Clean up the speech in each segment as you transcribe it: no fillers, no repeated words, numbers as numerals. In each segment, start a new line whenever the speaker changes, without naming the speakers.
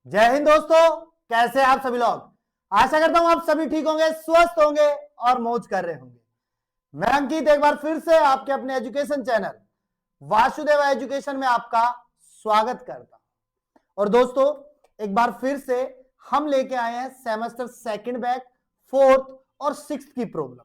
जय हिंद दोस्तों, कैसे हैं आप सभी लोग। आशा करता हूं आप सभी ठीक होंगे, स्वस्थ होंगे और मौज कर रहे होंगे। मैं अंकित एक बार फिर से आपके अपने एजुकेशन चैनल वासुदेव एजुकेशन में आपका स्वागत करता हूं। और दोस्तों, एक बार फिर से हम लेके आए हैं सेमेस्टर सेकंड बैच, फोर्थ और सिक्स्थ की प्रॉब्लम,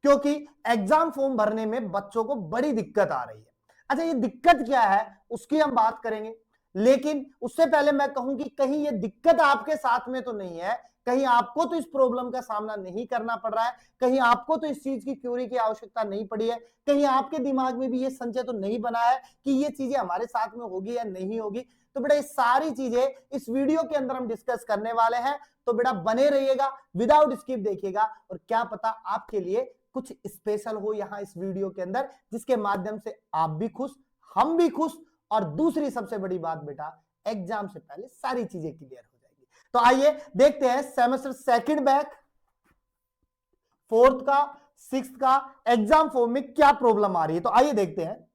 क्योंकि एग्जाम फॉर्म भरने में बच्चों को बड़ी दिक्कत आ रही है। अच्छा, ये दिक्कत क्या है उसकी हम बात करेंगे, लेकिन उससे पहले मैं कहूं कि कहीं ये दिक्कत आपके साथ में तो नहीं है, कहीं आपको तो इस प्रॉब्लम का सामना नहीं करना पड़ रहा है, कहीं आपको तो इस चीज की क्यूरी की आवश्यकता नहीं पड़ी है, कहीं आपके दिमाग में भी ये संचय तो नहीं बना है कि ये चीजें हमारे साथ में होगी या नहीं होगी। तो बेटा ये सारी चीजें इस वीडियो के अंदर हम डिस्कस करने वाले हैं, तो बेटा बने रहिएगा, विदाउट स्किप देखिएगा, और क्या पता आपके लिए कुछ स्पेशल हो यहां इस वीडियो के अंदर, जिसके माध्यम से आप भी खुश, हम भी खुश, और दूसरी सबसे बड़ी बात बेटा, एग्जाम से पहले सारी चीजें क्लियर हो जाएगी। तो आइए देखते हैं सेमेस्टर सेकंड बैच, फोर्थ का, सिक्स्थ का एग्जाम फॉर्म में क्या प्रॉब्लम आ रही है। तो आइए देखते हैं।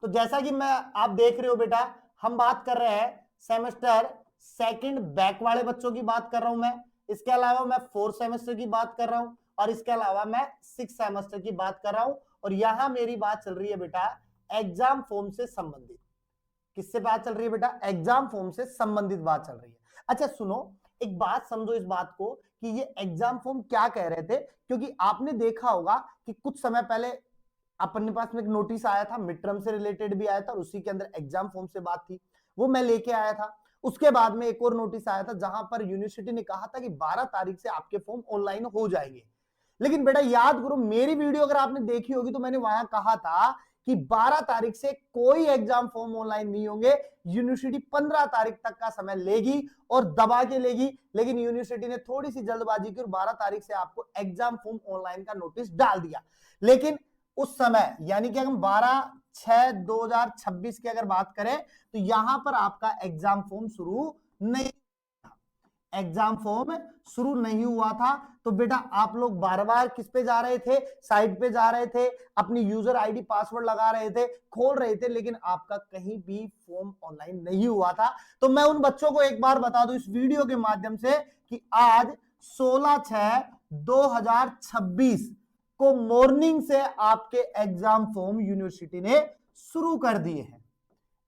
तो जैसा कि मैं आप देख रहे हो बेटा, हम बात कर रहे हैं सेमेस्टर सेकंड बैक वाले बच्चों की बात कर रहा हूं मैं, इसके अलावा मैं फोर्थ सेमेस्टर की बात कर रहा हूं, और इसके अलावा मैं सिक्स सेमेस्टर की बात कर रहा हूं। और यहां मेरी बात चल रही है बेटा एग्जाम फॉर्म से संबंधित। किससे बात चल रही है बेटा? एग्जाम फॉर्म से संबंधित बात चल रही है। अच्छा सुनो, एक बात समझो इस बात को कि ये एग्जाम फॉर्म क्या कह रहे थे, क्योंकि आपने देखा होगा कि कुछ समय पहले अपने पास में एक नोटिस आया था, मिड टर्म से रिलेटेड भी आया था, और उसी के अंदर एग्जाम फॉर्म से बात थी, वो मैं लेके आया था। उसके बाद में एक और नोटिस आया था जहां पर यूनिवर्सिटी ने कहा था कि 12 तारीख से आपके फॉर्म ऑनलाइन हो जाएंगे। लेकिन बेटा याद करो, मेरी वीडियो अगर आपने देखी होगी तो मैंने वहां कहा था कि 12 तारीख से कोई एग्जाम फॉर्म ऑनलाइन नहीं होंगे, यूनिवर्सिटी 15 तारीख तक का समय लेगी और दबा के लेगी। लेकिन यूनिवर्सिटी ने थोड़ी सी जल्दबाजी की और 12 तारीख से आपको एग्जाम फॉर्म ऑनलाइन का नोटिस डाल दिया। लेकिन उस समय यानी कि हम 12/6/2026 की अगर बात करें तो यहां पर आपका एग्जाम फॉर्म शुरू नहीं, एग्जाम फॉर्म शुरू नहीं हुआ था। तो बेटा आप लोग बार बार किस पे जा रहे थे? साइट पे जा रहे थे, अपनी यूजर आईडी पासवर्ड लगा रहे थे, खोल रहे थे, लेकिन आपका कहीं भी फॉर्म ऑनलाइन नहीं हुआ था। तो मैं उन बच्चों को एक बार बता दूं इस वीडियो के माध्यम से कि आज 16/6/2026 को मॉर्निंग से आपके एग्जाम फॉर्म यूनिवर्सिटी ने शुरू कर दिए हैं,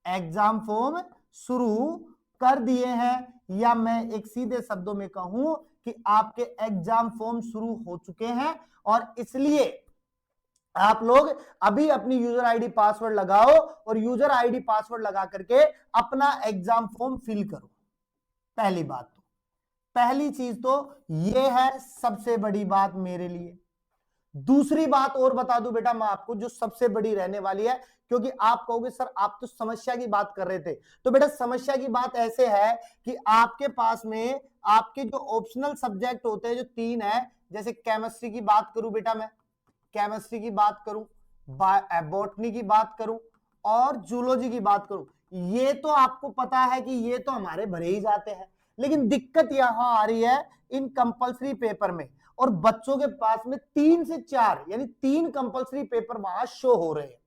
एग्जाम फॉर्म शुरू कर दिए हैं, या मैं एक सीधे शब्दों में कहूं कि आपके एग्जाम फॉर्म शुरू हो चुके हैं। और इसलिए आप लोग अभी अपनी यूजर आईडी पासवर्ड लगाओ और यूजर आईडी पासवर्ड लगा करके अपना एग्जाम फॉर्म फिल करो। पहली बात, तो पहली चीज तो यह है सबसे बड़ी बात मेरे लिए। दूसरी बात और बता दूं बेटा मैं आपको, जो सबसे बड़ी रहने वाली है, क्योंकि आप कहोगे सर आप तो समस्या की बात कर रहे थे। तो बेटा समस्या की बात ऐसे है कि आपके पास में आपके जो ऑप्शनल सब्जेक्ट होते हैं जो 3 है, जैसे केमिस्ट्री की बात करूं बेटा, मैं केमिस्ट्री की बात करूं, बॉटनी की बात करूं और जूलॉजी की बात करूं, ये तो आपको पता है कि ये तो हमारे भरे ही जाते हैं। लेकिन दिक्कत यहां आ रही है इन कंपलसरी पेपर में, और बच्चों के पास में 3 से 4 यानी 3 कंपलसरी पेपर वहां शो हो रहे हैं।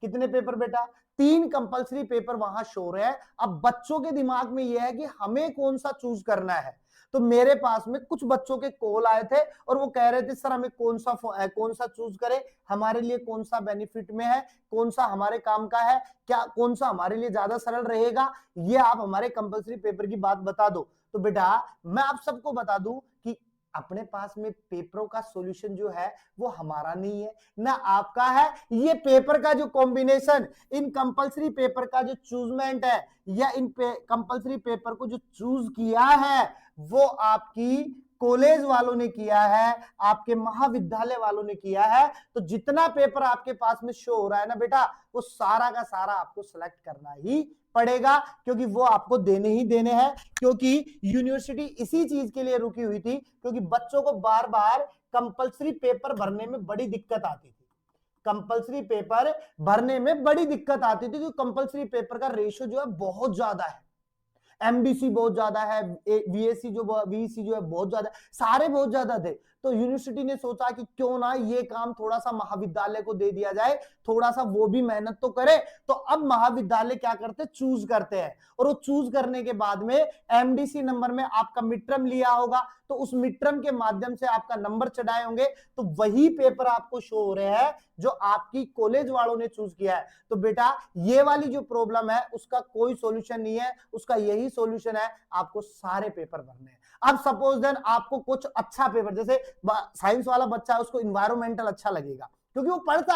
कितने पेपर बेटा? 3 कंपलसरी पेपर वहां शो हो रहे हैं। अब बच्चों के दिमाग में यह है कि हमें कौन सा चूज करना है। तो मेरे पास में कुछ बच्चों के कॉल आए थे और वो कह रहे थे सर हमें कौन सा चूज करें, हमारे लिए कौन सा बेनिफिट में है, कौन सा हमारे काम का है, क्या कौन सा हमारे लिए ज्यादा सरल रहेगा, ये आप हमारे कंपलसरी पेपर की बात बता दो। तो बेटा मैं आप सबको बता दूं कि अपने पास में पेपरों का सॉल्यूशन जो है वो हमारा नहीं है ना आपका है। ये पेपर का जो कॉम्बिनेशन, इन कंपलसरी पेपर का जो चूजमेंट है, या इन कंपलसरी पेपर को जो चूज किया है वो आपकी कॉलेज वालों ने किया है, आपके महाविद्यालय वालों ने किया है। तो जितना पेपर आपके पास में शो हो रहा है ना बेटा, वो सारा का सारा आपको सिलेक्ट करना ही पड़ेगा, क्योंकि वो आपको देने ही देने हैं। क्योंकि यूनिवर्सिटी इसी चीज के लिए रुकी हुई थी, क्योंकि बच्चों को बार बार कंपलसरी पेपर भरने में बड़ी दिक्कत आती थी, कंपलसरी पेपर भरने में बड़ी दिक्कत आती थी, क्योंकि कंपलसरी पेपर का रेशियो जो है बहुत ज्यादा है। एमबीसी बहुत ज्यादा है, वीएसी वीसी जो है बहुत ज्यादा, सारे बहुत ज्यादा थे। तो यूनिवर्सिटी ने सोचा कि क्यों ना ये काम थोड़ा सा महाविद्यालय को दे दिया जाए, थोड़ा सा वो भी मेहनत तो करे। तो अब महाविद्यालय क्या करते, चूज करते हैं, और वो चूज करने के बाद में एमडीसी नंबर में आपका मिड टर्म लिया होगा, तो उस मिड टर्म के माध्यम से आपका नंबर चढ़ाए होंगे, तो वही पेपर आपको शो हो रहे हैं जो आपकी कॉलेज वालों ने चूज किया है। तो बेटा ये वाली जो प्रॉब्लम है उसका कोई सॉल्यूशन नहीं है, उसका यही सॉल्यूशन है, आपको सारे पेपर भरने हैं। अब सपोज देन आपको कुछ अच्छा पेपर, जैसे साइंस वाला बच्चा है उसको इन्वायरमेंटल अच्छा लगेगा क्योंकि वो पढ़ता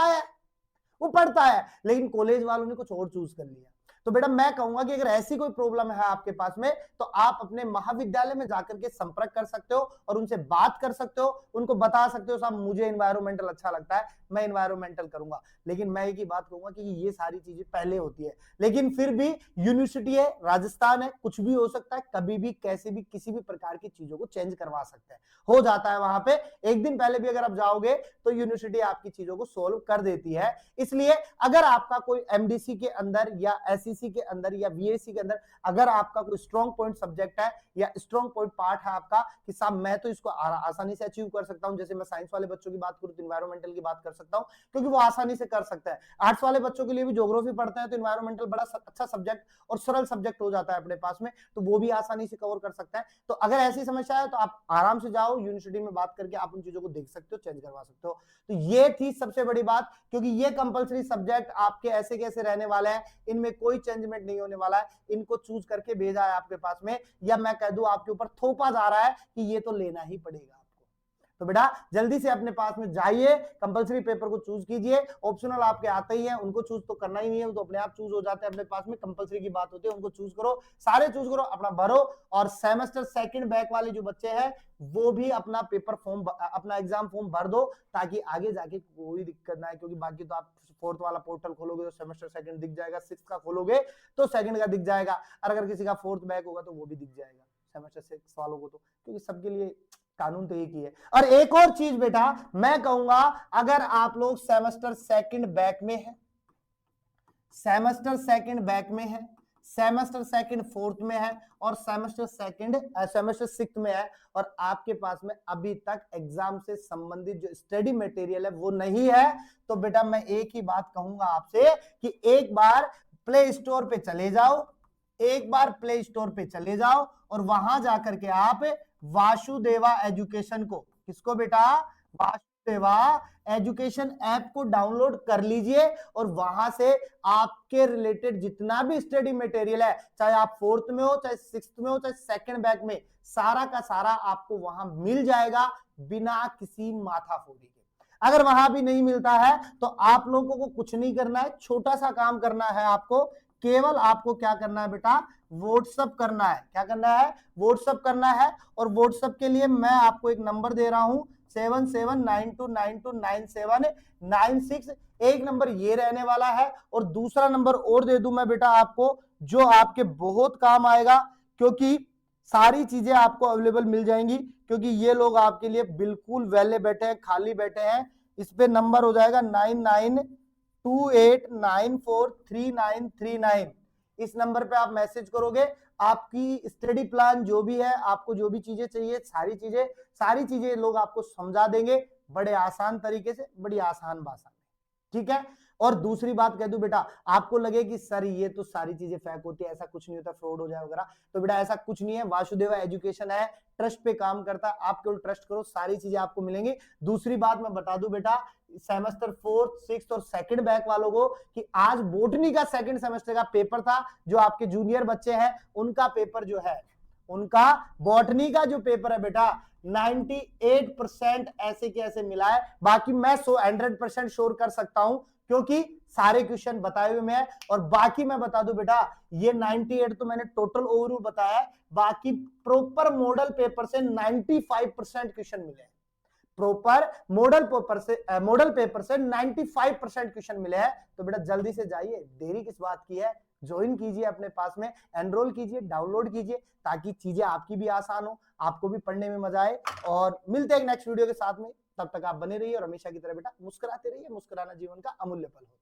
है, लेकिन कॉलेज वालों ने कुछ और चूज कर लिया। तो बेटा मैं कहूंगा कि अगर ऐसी कोई प्रॉब्लम है आपके पास में, तो आप अपने महाविद्यालय में जाकर के संपर्क कर सकते हो और उनसे बात कर सकते हो, उनको बता सकते हो साहब मुझे एनवायरमेंटल अच्छा लगता है, मैं एनवायरमेंटल करूंगा। लेकिन मैं एक ही बात कहूंगा कि ये सारी चीजें पहले होती है, लेकिन फिर भी यूनिवर्सिटी है, राजस्थान है, कुछ भी हो सकता है, कभी भी कैसे भी किसी भी प्रकार की चीजों को चेंज करवा सकते हैं, हो जाता है वहां पे। एक दिन पहले भी अगर आप जाओगे तो यूनिवर्सिटी आपकी चीजों को सोल्व कर देती है। इसलिए अगर आपका कोई एमडीसी के अंदर या एसईसी के अंदर या वीएसी के अंदर अगर आपका कोई स्ट्रॉन्ग पॉइंट सब्जेक्ट है या स्ट्रॉन्ग पॉइंट पार्ट है आपका कि साहब मैं तो इसको आसानी से अचीव कर सकता हूं, जैसे मैं साइंस वाले बच्चों की बात करूं तो एनवायरमेंटल की बात कर सकता हूं क्योंकि वो आसानी से कर सकता है। आर्ट्स वाले बच्चों के लिए भी ज्योग्राफी पढ़ते हैं तो एनवायरमेंटल बड़ा अच्छा सब्जेक्ट और सरल सब्जेक्ट हो जाता है अपने पास में, तो वो भी आसानी से कवर कर सकता है। तो अगर ऐसी समस्या है तो आप आराम से जाओ यूनिवर्सिटी में बात करके आप उन चीजों को देख सकते हो, चेंज करवा सकते हो। तो ये थी सबसे बड़ी बात, क्योंकि ये कंपलसरी सब्जेक्ट आपके ऐसे कैसे रहने वाले हैं, इनमें कोई चेंजमेंट नहीं होने वाला है, इनको चूज करके भेजा है आपके पास में, या मैं कह दूं आपके ऊपर थोपा जा रहा है कि ये तो लेना ही पड़ेगा आपको। तो बेटा जल्दी से अपने पास में जाइए, कंपलसरी पेपर को चूज कीजिए, ऑप्शनल आपके आते ही हैं, उनको चूज तो करना ही नहीं है, वो तो अपने आप चूज हो जाते हैं अपने पास में। कंपलसरी की बात होती है, उनको चूज करो, सारे चूज करो, अपना भरो। और सेमेस्टर सेकंड बैक वाले जो बच्चे हैं वो भी अपना पेपर फॉर्म, अपना एग्जाम फॉर्म भर दो, ताकि आगे जाके कोई दिक्कत ना है। क्योंकि बाकी तो आप फोर्थ वाला पोर्टल खोलोगे तो सेमेस्टर सेकंड दिख जाएगा, सिक्स का खोलोगे तो सेकंड का दिख जाएगा, और अगर किसी का फोर्थ बैक होगा तो वो भी दिख जाएगा सेमेस्टर सिक्स वालों को, तो क्योंकि सबके लिए कानून तो एक ही है। और एक और चीज बेटा मैं कहूंगा, अगर आप लोग सेमेस्टर सेकंड बैक में है, सेमेस्टर सेकंड बैक में है, सेमेस्टर सेकंड फोर्थ में है, और सेमेस्टर सिक्स्थ में है, और आपके पास में अभी तक एग्जाम से संबंधित जो स्टडी मटेरियल है वो नहीं है, तो बेटा मैं एक ही बात कहूंगा आपसे कि एक बार प्ले स्टोर पे चले जाओ, एक बार प्ले स्टोर पे चले जाओ और वहां जाकर के आप वासुदेवा एजुकेशन को, किसको बेटा, वासुदेवा एजुकेशन ऐप को डाउनलोड कर लीजिए, और वहां से आपके रिलेटेड जितना भी स्टडी मटेरियल है, चाहे आप फोर्थ में हो, चाहे सिक्स्थ में हो, चाहे सेकंड बैक में, सारा का सारा आपको वहां मिल जाएगा बिना किसी माथाफोड़ी के। अगर वहां भी नहीं मिलता है तो आप लोगों को कुछ नहीं करना है, छोटा सा काम करना है आपको, केवल आपको क्या करना है बेटा, व्हाट्सएप करना है। क्या करना है, व्हाट्सएप करना है। और व्हाट्सएप के लिए मैं आपको एक नंबर दे रहा हूं 7792929796, एक नंबर ये रहने वाला है, और दूसरा नंबर और दे दूं मैं बेटा आपको जो आपके बहुत काम आएगा, क्योंकि सारी चीजें आपको अवेलेबल मिल जाएंगी, क्योंकि ये लोग आपके लिए बिल्कुल वेले बैठे हैं, खाली बैठे हैं। इस पे नंबर हो जाएगा 9928943939। इस नंबर पे आप मैसेज करोगे, आपकी स्टडी प्लान जो भी है, आपको जो भी चीजें चाहिए, सारी चीजें लोग आपको समझा देंगे बड़े आसान तरीके से, बड़ी आसान भाषा में, ठीक है। और दूसरी बात कह दूं बेटा, आपको लगे कि सर ये तो सारी चीजें फेक होती है, ऐसा कुछ नहीं होता, फ्रॉड हो जाए वगैरह, तो बेटा ऐसा कुछ नहीं है। वासुदेवा एजुकेशन है, ट्रस्ट पे काम करता है, आप केवल ट्रस्ट करो, सारी चीजें आपको मिलेंगी। दूसरी बात मैं बता दूं बेटा, सेमेस्टर फोर्थ, सिक्स्थ और सेकंड बैक वालों को कि आज बोटनी का सेकंड सेमेस्टर का पेपर था, जो आपके जूनियर बच्चे हैं उनका पेपर जो है, उनका बॉटनी का जो पेपर है बेटा 98% ऐसे के ऐसे मिला है। बाकी मैं 100% श्योर कर सकता हूं क्योंकि सारे क्वेश्चन बताए हुए हैं। और बाकी मैं बता दूं बेटा, ये 98 तो मैंने टोटल ओवरऑल बताया है, बाकी प्रॉपर मॉडल पेपर से 95% क्वेश्चन मिले हैं। प्रॉपर मॉडल पेपर से 95% क्वेश्चन मिले हैं। तो बेटा जल्दी से जाइए, देरी किस बात की है, ज्वाइन कीजिए, अपने पास में एनरोल कीजिए, डाउनलोड कीजिए, ताकि चीजें आपकी भी आसान हो, आपको भी पढ़ने में मजा आए। और मिलते हैं नेक्स्ट वीडियो के साथ में, तब तक आप बने रहिए और हमेशा की तरह बेटा मुस्कुराते रहिए, मुस्कुराना जीवन का अमूल्य फल होता है।